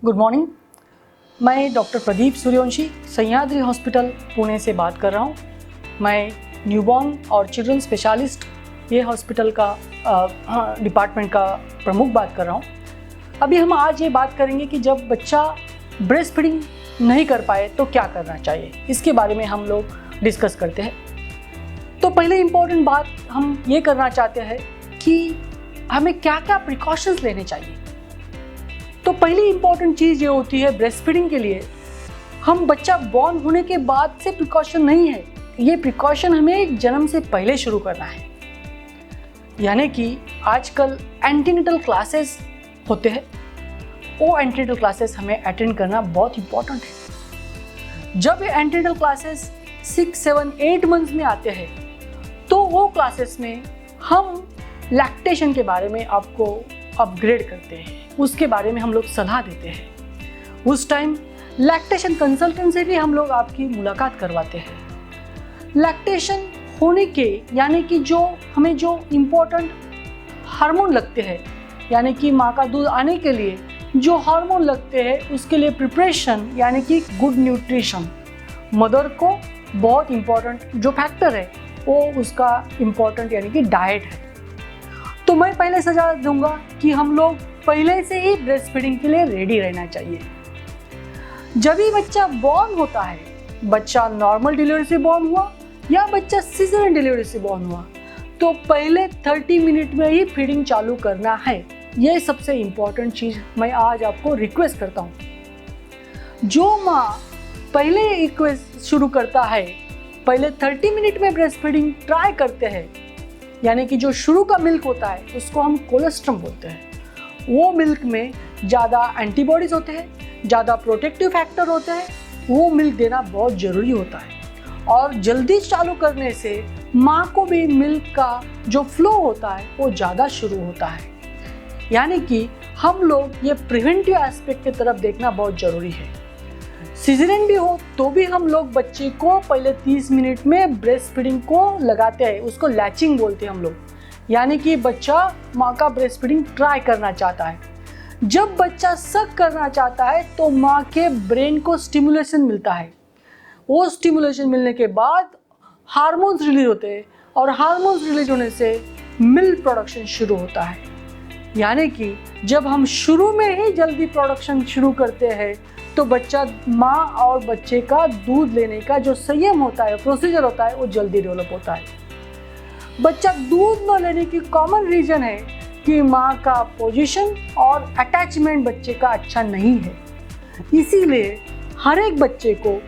Good morning. मैं doctor Pradeep Suryavanshi Sahyadri hospital Pune से बात कर रहा हूँ। मैं न्यूबॉर्न और चिल्ड्रन स्पेशलिस्ट ये हॉस्पिटल का डिपार्टमेंट का प्रमुख बात कर रहा हूँ। अभी हम आज ये बात करेंगे कि जब बच्चा ब्रेस्ट फीडिंग नहीं कर पाए तो क्या करना चाहिए, इसके बारे में हम लोग डिस्कस करते हैं। तो पहले इम्पोर्टेंट बात हम ये करना चाहते हैं कि हमें क्या क्या प्रिकॉशंस लेने चाहिए। तो पहली इम्पॉर्टेंट चीज़ ये होती है ब्रेस्ट फीडिंग के लिए, हम बच्चा बॉर्न होने के बाद से प्रिकॉशन नहीं है, ये प्रिकॉशन हमें जन्म से पहले शुरू करना है। यानी कि आजकल एंटीनेटल क्लासेस होते हैं, वो एंटीनेटल क्लासेस हमें अटेंड करना बहुत इम्पॉर्टेंट है। जब ये एंटीनेटल क्लासेस 6, 7, 8 मंथ्स में आते हैं तो वो क्लासेस में हम लैक्टेशन के बारे में आपको अपग्रेड करते हैं, उसके बारे में हम लोग सलाह देते हैं। उस टाइम लैक्टेशन कंसल्टेंट से भी हम लोग आपकी मुलाकात करवाते हैं। लैक्टेशन होने के यानी कि जो हमें जो इम्पोर्टेंट हार्मोन लगते हैं, यानी कि माँ का दूध आने के लिए जो हार्मोन लगते हैं उसके लिए प्रिपरेशन यानी कि गुड न्यूट्रिशन, मदर को बहुत इम्पोर्टेंट जो फैक्टर है वो उसका इम्पोर्टेंट यानी कि डाइट है। तो मैं पहले सलाह दूंगा कि हम लोग पहले से ही ब्रेस्ट फीडिंग के लिए रेडी रहना चाहिए। जब भी बच्चा बॉर्न होता है, बच्चा नॉर्मल डिलीवरी से बॉर्न हुआ या बच्चा सिजेरियन डिलीवरी से बॉर्न हुआ, तो पहले 30 मिनट में ही फीडिंग चालू करना है। ये सबसे इम्पोर्टेंट चीज़ मैं आज आपको रिक्वेस्ट करता हूँ। जो माँ पहले रिक्वेस्ट शुरू करता है, पहले 30 मिनट में ब्रेस्ट फीडिंग ट्राई करते हैं, यानी कि जो शुरू का मिल्क होता है उसको हम कोलेस्ट्रम बोलते हैं। वो मिल्क में ज़्यादा एंटीबॉडीज़ होते हैं, ज़्यादा प्रोटेक्टिव फैक्टर होते हैं, वो मिल्क देना बहुत ज़रूरी होता है। और जल्दी चालू करने से माँ को भी मिल्क का जो फ्लो होता है वो ज़्यादा शुरू होता है। यानी कि हम लोग ये प्रिवेंटिव एस्पेक्ट की तरफ देखना बहुत ज़रूरी है। सिजेरियन भी हो तो भी हम लोग बच्चे को पहले 30 मिनट में ब्रेस्ट फीडिंग को लगाते हैं, उसको लैचिंग बोलते हैं हम लोग। यानी कि बच्चा माँ का ब्रेस्ट फीडिंग ट्राई करना चाहता है। जब बच्चा सक करना चाहता है तो माँ के ब्रेन को स्टिमुलेशन मिलता है। वो स्टिमुलेशन मिलने के बाद हार्मोन्स रिलीज होते हैं और हार्मोन्स रिलीज होने से मिल्क प्रोडक्शन शुरू होता है। यानी कि जब हम शुरू में ही जल्दी प्रोडक्शन शुरू करते हैं तो बच्चा माँ और बच्चे का दूध लेने का जो संयम होता है, प्रोसीजर होता है, वो जल्दी डेवलप होता है। बच्चा दूध न लेने की कॉमन रीज़न है कि माँ का पोजीशन और अटैचमेंट बच्चे का अच्छा नहीं है। इसीलिए हर एक बच्चे को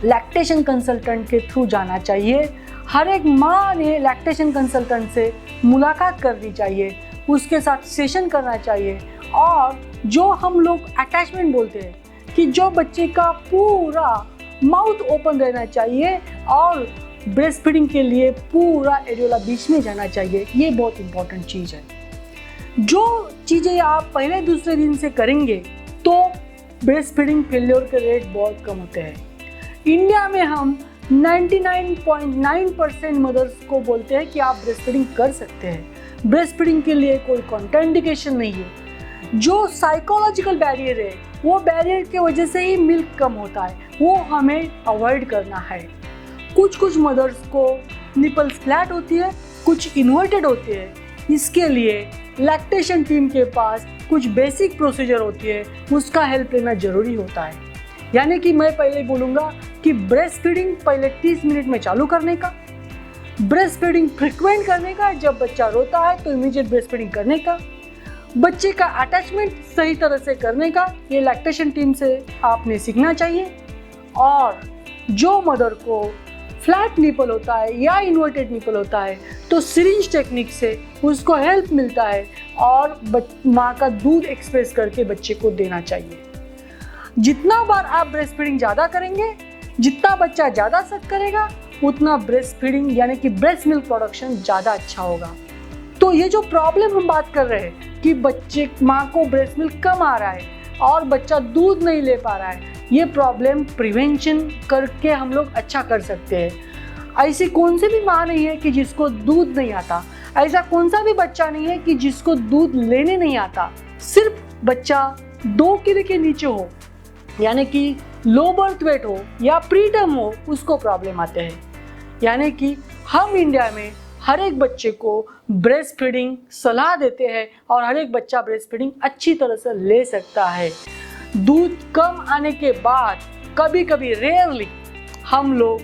लैक्टेशन कंसल्टेंट के थ्रू जाना चाहिए। हर एक माँ ने लैक्टेशन कंसल्टेंट से मुलाकात करनी चाहिए, उसके साथ सेशन करना चाहिए। और जो हम लोग अटैचमेंट बोलते हैं कि जो बच्चे का पूरा माउथ ओपन रहना चाहिए और ब्रेस्ट फीडिंग के लिए पूरा एरियोला बीच में जाना चाहिए, ये बहुत इंपॉर्टेंट चीज़ है। जो चीज़ें आप पहले दूसरे दिन से करेंगे तो ब्रेस्ट फीडिंग फेल्योर के रेट बहुत कम होते हैं। इंडिया में हम 99.9% मदर्स को बोलते हैं कि आप ब्रेस्ट फीडिंग कर सकते हैं। ब्रेस्ट फीडिंग के लिए कोई कॉन्ट्राइंडिकेशन नहीं है। जो साइकोलॉजिकल बैरियर है वो बैरियर की वजह से ही मिल्क कम होता है, वो हमें अवॉइड करना है। कुछ मदर्स को निपल्स फ्लैट होती है, कुछ इन्वर्टेड होती है। इसके लिए लैक्टेशन टीम के पास कुछ बेसिक प्रोसीजर होती है, उसका हेल्प लेना ज़रूरी होता है। यानी कि मैं पहले बोलूँगा कि ब्रेस्ट फीडिंग पहले 30 मिनट में चालू करने का, ब्रेस्ट फीडिंग फ्रिक्वेंट करने का, जब बच्चा रोता है तो इमीडिएट ब्रेस्ट फीडिंग करने का, बच्चे का अटैचमेंट सही तरह से करने का, ये लैक्टेशन टीम से आपने सीखना चाहिए। और जो मदर को फ्लैट निपल होता है या इन्वर्टेड निपल होता है तो सिरिंज टेक्निक से उसको हेल्प मिलता है और माँ का दूध एक्सप्रेस करके बच्चे को देना चाहिए। जितना बार आप ब्रेस्ट फीडिंग ज़्यादा करेंगे, जितना बच्चा ज़्यादा सक करेगा, उतना ब्रेस्ट फीडिंग यानी कि ब्रेस्ट मिल्क प्रोडक्शन ज़्यादा अच्छा होगा। तो ये जो प्रॉब्लम हम बात कर रहे हैं कि बच्चे माँ को ब्रेस्ट मिल्क कम आ रहा है और बच्चा दूध नहीं ले पा रहा है, ये प्रॉब्लम प्रिवेंशन करके हम लोग अच्छा कर सकते हैं। ऐसी कौन सी भी माँ नहीं है कि जिसको दूध नहीं आता, ऐसा कौन सा भी बच्चा नहीं है कि जिसको दूध लेने नहीं आता। सिर्फ बच्चा 2 किलो के नीचे हो, यानी कि लो बर्थ वेट हो या प्रीटर्म हो, उसको प्रॉब्लम आते हैं। यानी कि हम इंडिया में हर एक बच्चे को ब्रेस्ट फीडिंग सलाह देते हैं और हर एक बच्चा ब्रेस्ट फीडिंग अच्छी तरह से ले सकता है। दूध कम आने के बाद कभी कभी रेयरली हम लोग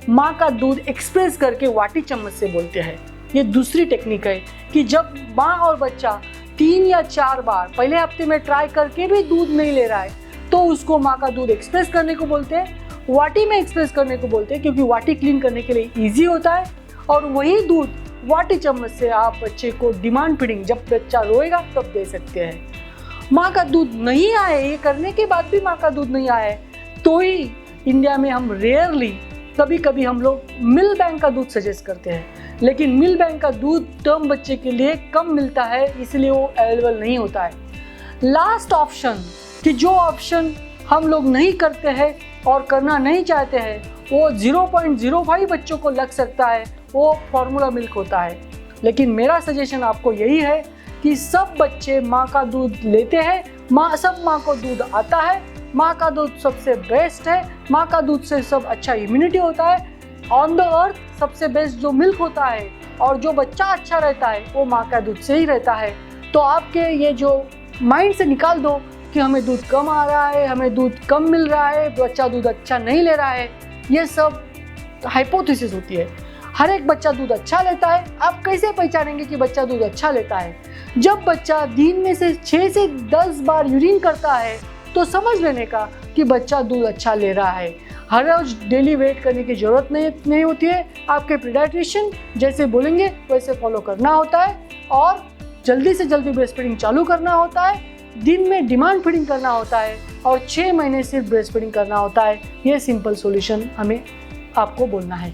माँ का दूध एक्सप्रेस करके वाटी चम्मच से बोलते हैं। ये दूसरी टेक्निक है कि जब माँ और बच्चा 3 या 4 बार पहले हफ्ते में ट्राई करके भी दूध नहीं ले रहा है तो उसको माँ का दूध एक्सप्रेस करने को बोलते हैं, वाटी में एक्सप्रेस करने को बोलते हैं, क्योंकि वाटी क्लीन करने के लिए ईजी होता है। और वही दूध वाटी चम्मच से आप बच्चे को डिमांड फीडिंग जब बच्चा रोएगा तब दे सकते हैं। माँ का दूध नहीं आए, ये करने के बाद भी माँ का दूध नहीं आए तो ही इंडिया में हम रेयरली कभी कभी हम लोग मिल्क बैंक का दूध सजेस्ट करते हैं, लेकिन मिल्क बैंक का दूध टर्म बच्चे के लिए कम मिलता है, इसलिए वो अवेलेबल नहीं होता है। लास्ट ऑप्शन कि जो ऑप्शन हम लोग नहीं करते हैं और करना नहीं चाहते हैं, वो 0.05 बच्चों को लग सकता है, वो फॉर्मूला मिल्क होता है। लेकिन मेरा सजेशन आपको यही है कि सब बच्चे माँ का दूध लेते हैं, सब माँ को दूध आता है, माँ का दूध सबसे बेस्ट है, माँ का दूध से सब अच्छा इम्यूनिटी होता है। ऑन द अर्थ सबसे बेस्ट जो मिल्क होता है और जो बच्चा अच्छा रहता है वो माँ का दूध से ही रहता है। तो आपके ये जो माइंड से निकाल दो कि हमें दूध कम आ रहा है, हमें दूध कम मिल रहा है, बच्चा दूध अच्छा नहीं ले रहा है, ये सब हाइपोथेसिस होती है। हर एक बच्चा दूध अच्छा लेता है। आप कैसे पहचानेंगे कि बच्चा दूध अच्छा लेता है? जब बच्चा दिन में से 6 से 10 बार यूरिन करता है तो समझ लेने का कि बच्चा दूध अच्छा ले रहा है। हर रोज डेली वेट करने की जरूरत नहीं होती है। आपके पीडियाट्रिशियन जैसे बोलेंगे वैसे फॉलो करना होता है और जल्दी से जल्दी ब्रेस्ट फीडिंग चालू करना होता है। दिन में डिमांड फीडिंग करना होता है और 6 महीने सिर्फ ब्रेस्ट फीडिंग करना होता है। ये सिंपल सॉल्यूशन हमें आपको बोलना है।